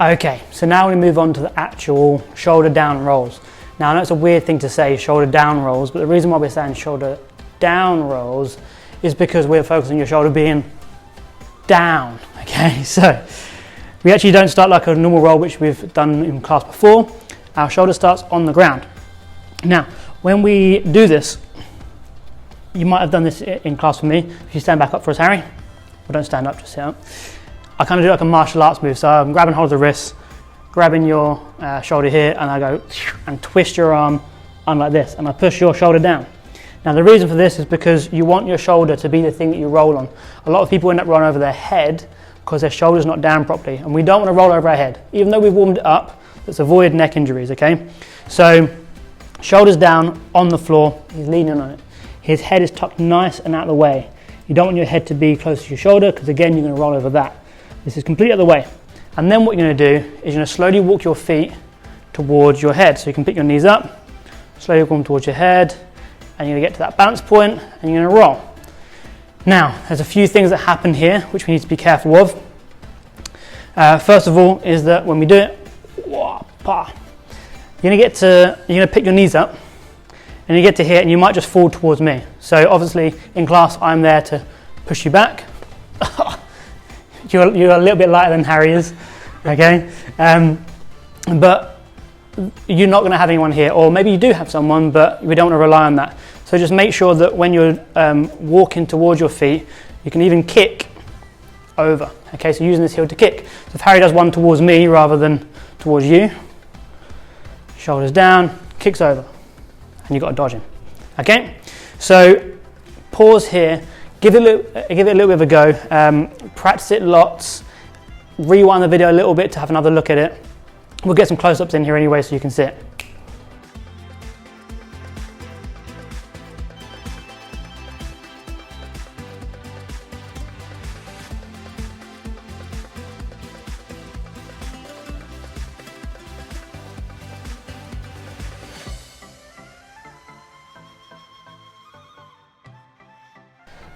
Okay, so now we move on to the actual shoulder down rolls. Now I know it's a weird thing to say, shoulder down rolls, but the reason why we're saying shoulder down rolls is because we're focusing on your shoulder being down, okay? So we actually don't start like a normal roll, which we've done in class before. Our shoulder starts on the ground. Now, when we do this, you might have done this in class with me. If you stand back up for us, Harry, or don't stand up, just sit up. I kind of do like a martial arts move. So I'm grabbing hold of the wrist, grabbing your shoulder here, and I go and twist your arm on like this, and I push your shoulder down. Now the reason for this is because you want your shoulder to be the thing that you roll on. A lot of people end up rolling over their head because their shoulder's not down properly, and we don't want to roll over our head. Even though we've warmed it up, let's avoid neck injuries, okay? So shoulders down on the floor, he's leaning on it. His head is tucked nice and out of the way. You don't want your head to be close to your shoulder because again, you're going to roll over that. This is completely out of the way. And then what you're going to do is you're going to slowly walk your feet towards your head. So you can pick your knees up, slowly walk them towards your head, and you're going to get to that balance point and you're going to roll. Now, there's a few things that happen here which we need to be careful of. First of all is that when we do it, you're going to pick your knees up and you get to here and you might just fall towards me. So obviously in class I'm there to push you back. You're a little bit lighter than Harry is, okay? But you're not going to have anyone here, or maybe you do have someone, but we don't want to rely on that. So just make sure that when you're walking towards your feet, you can even kick over, okay? So using this heel to kick. So if Harry does one towards me rather than towards you, shoulders down, kicks over, and you've got to dodge him, okay? So pause here. Give it a little bit of a go, practice it lots, rewind the video a little bit to have another look at it. We'll get some close-ups in here anyway so you can see it.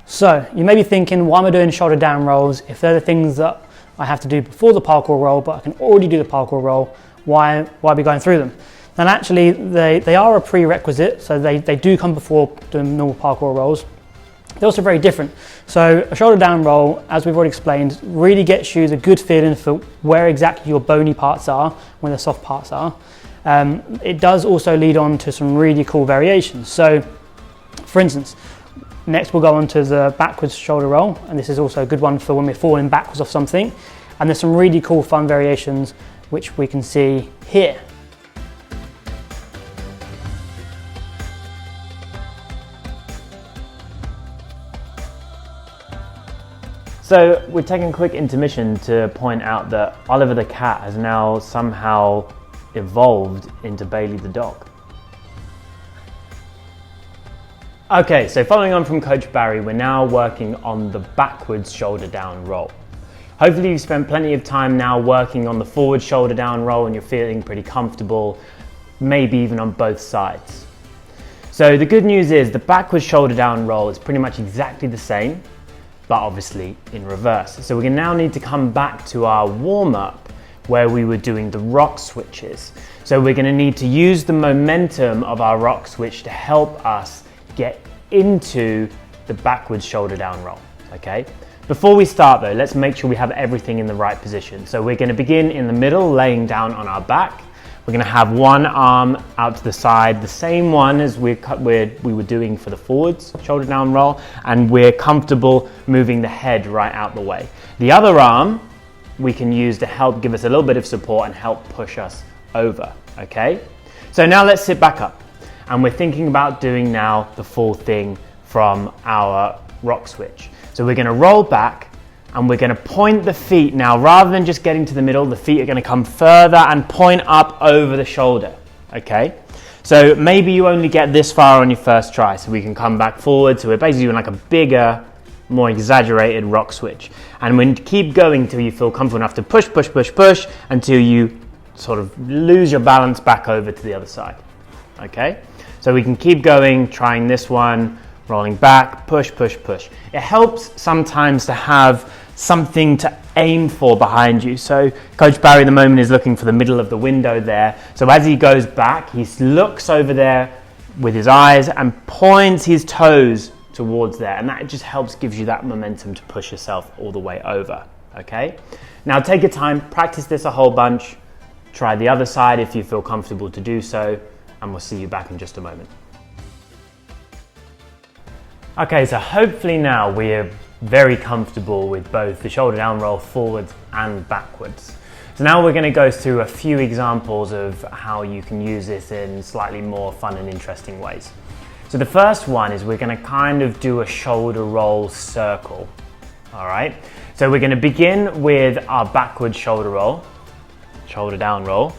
So you may be thinking, why am I doing shoulder down rolls? If they're the things that I have to do before the parkour roll, but I can already do the parkour roll, why be going through them? And actually they are a prerequisite, so they do come before doing normal parkour rolls. They're also very different. So a shoulder down roll, as we've already explained, really gets you the good feeling for where exactly your bony parts are, where the soft parts are. It does also lead on to some really cool variations. So for instance, next we'll go on to the backwards shoulder roll, and this is also a good one for when we're falling backwards off something. And there's some really cool fun variations which we can see here. So we're taking a quick intermission to point out that Oliver the cat has now somehow evolved into Bailey the dog. Okay, so following on from Coach Barry, we're now working on the backwards shoulder down roll. Hopefully you've spent plenty of time now working on the forward shoulder down roll and you're feeling pretty comfortable, maybe even on both sides. So the good news is the backwards shoulder down roll is pretty much exactly the same, but obviously in reverse. So we're gonna now need to come back to our warm-up where we were doing the rock switches. So we're gonna need to use the momentum of our rock switch to help us get into the backwards shoulder down roll, okay? Before we start though, let's make sure we have everything in the right position. So we're gonna begin in the middle, laying down on our back. We're gonna have one arm out to the side, the same one as we were doing for the forwards shoulder down roll, and we're comfortable moving the head right out the way. The other arm we can use to help give us a little bit of support and help push us over, okay? So now let's sit back up. And we're thinking about doing now the full thing from our rock switch. So we're gonna roll back and we're gonna point the feet now, rather than just getting to the middle, the feet are gonna come further and point up over the shoulder, okay? So maybe you only get this far on your first try, so we can come back forward. So we're basically doing like a bigger, more exaggerated rock switch. And we keep going till you feel comfortable enough to push, push, push, push, until you sort of lose your balance back over to the other side, okay? So we can keep going, trying this one, rolling back, push, push, push. It helps sometimes to have something to aim for behind you. So Coach Barry at the moment is looking for the middle of the window there. So as he goes back, he looks over there with his eyes and points his toes towards there, and that just gives you that momentum to push yourself all the way over. Okay, now take your time, practice this a whole bunch, try the other side if you feel comfortable to do so, and we'll see you back in just a moment. Okay, so hopefully now we're very comfortable with both the shoulder down roll forwards and backwards. So now we're going to go through a few examples of how you can use this in slightly more fun and interesting ways. So the first one is we're going to kind of do a shoulder roll circle. All right, so we're going to begin with our backward shoulder roll, shoulder down roll,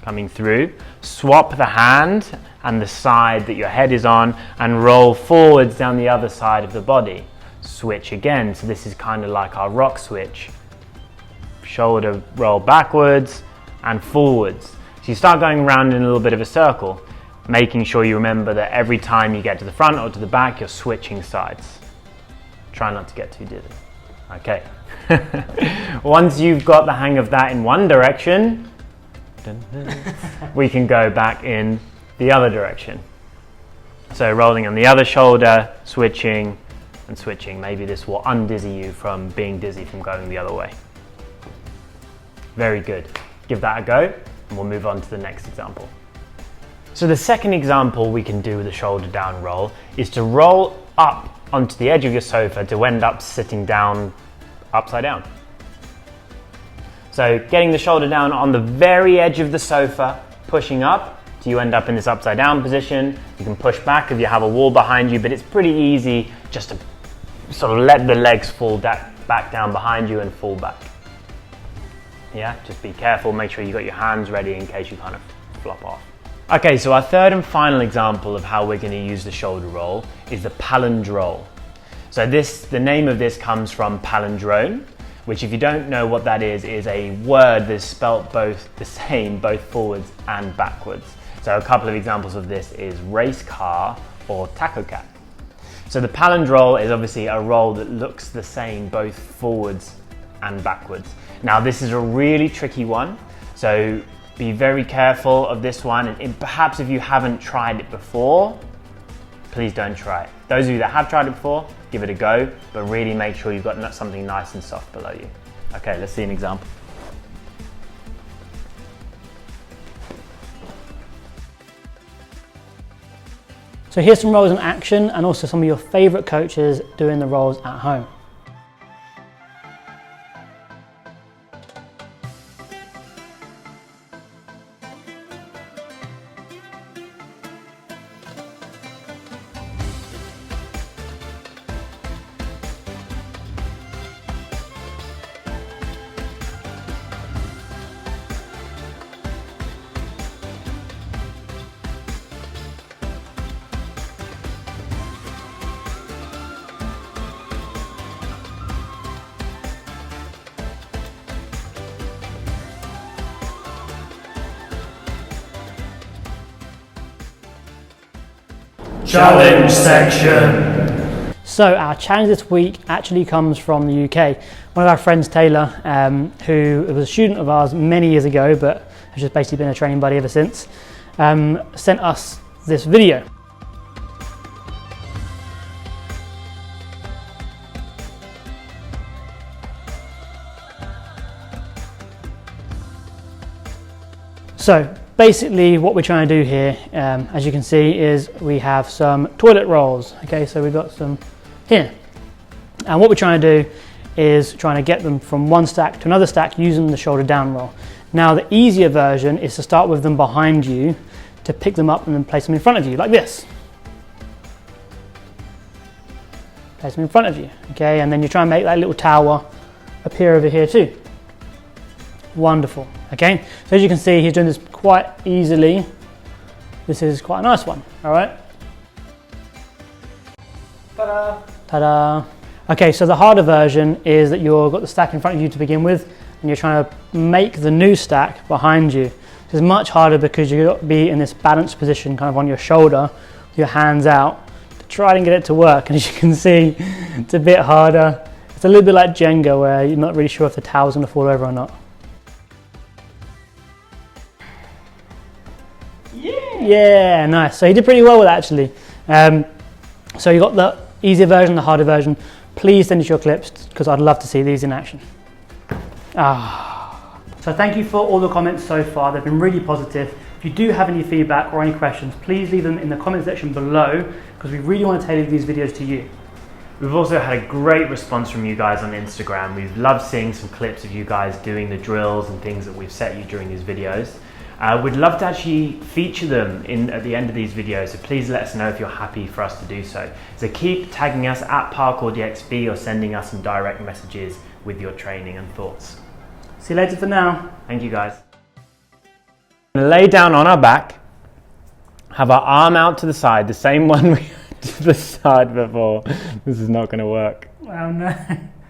coming through, swap the hand and the side that your head is on and roll forwards down the other side of the body. Switch again, so this is kind of like our rock switch. Shoulder roll backwards and forwards. So you start going around in a little bit of a circle, making sure you remember that every time you get to the front or to the back, you're switching sides. Try not to get too dizzy. Okay. Once you've got the hang of that in one direction, we can go back in the other direction. So rolling on the other shoulder, switching and switching. Maybe this will undizzy you from being dizzy from going the other way. Very good. Give that a go and we'll move on to the next example. So the second example we can do with the shoulder down roll is to roll up onto the edge of your sofa to end up sitting down upside down. So getting the shoulder down on the very edge of the sofa, pushing up till you end up in this upside down position. You can push back if you have a wall behind you, but it's pretty easy just to sort of let the legs fall back down behind you and fall back. Yeah, just be careful, make sure you got your hands ready in case you kind of flop off. Okay, so our third and final example of how we're going to use the shoulder roll is the palindrome. So the name of this comes from palindrome, which if you don't know what that is a word that's spelt both the same, both forwards and backwards. So a couple of examples of this is race car or taco cat. So the palindrome is obviously a roll that looks the same both forwards and backwards. Now this is a really tricky one, so be very careful of this one, and perhaps if you haven't tried it before, please don't try it. Those of you that have tried it before, give it a go, but really make sure you've got something nice and soft below you. Okay, let's see an example. So here's some rolls in action and also some of your favorite coaches doing the rolls at home. Challenge section. So our challenge this week actually comes from the UK. One of our friends, Taylor, who was a student of ours many years ago, but has just basically been a training buddy ever since, sent us this video. So basically what we're trying to do here, as you can see, is we have some toilet rolls. Okay, so we've got some here. And what we're trying to do is trying to get them from one stack to another stack using the shoulder down roll. Now the easier version is to start with them behind you, to pick them up and then place them in front of you, like this. Place them in front of you, okay? And then you try and make that little tower appear over here too. Wonderful, okay? So as you can see, he's doing this quite easily. This is quite a nice one, all right? Ta-da! Ta-da! Okay, so the harder version is that you've got the stack in front of you to begin with, and you're trying to make the new stack behind you. This is much harder because you've got to be in this balanced position, kind of on your shoulder, with your hands out, to try and get it to work. And as you can see, it's a bit harder It's a little bit like Jenga where you're not really sure if the tower's going to fall over or not. Yeah, nice. So he did pretty well with that actually. So you got the easier version, the harder version. Please send us your clips because I'd love to see these in action. So thank you for all the comments so far. They've been really positive. If you do have any feedback or any questions, please leave them in the comment section below because we really want to tailor these videos to you. We've also had a great response from you guys on Instagram. We've loved seeing some clips of you guys doing the drills and things that we've set you during these videos. We'd love to actually feature them at the end of these videos, so please let us know if you're happy for us to do so. So keep tagging us at ParkourDXB or sending us some direct messages with your training and thoughts. See you later for now. Thank you guys. Lay down on our back, have our arm out to the side, the same one we had to the side before. This is not going to work. Oh no.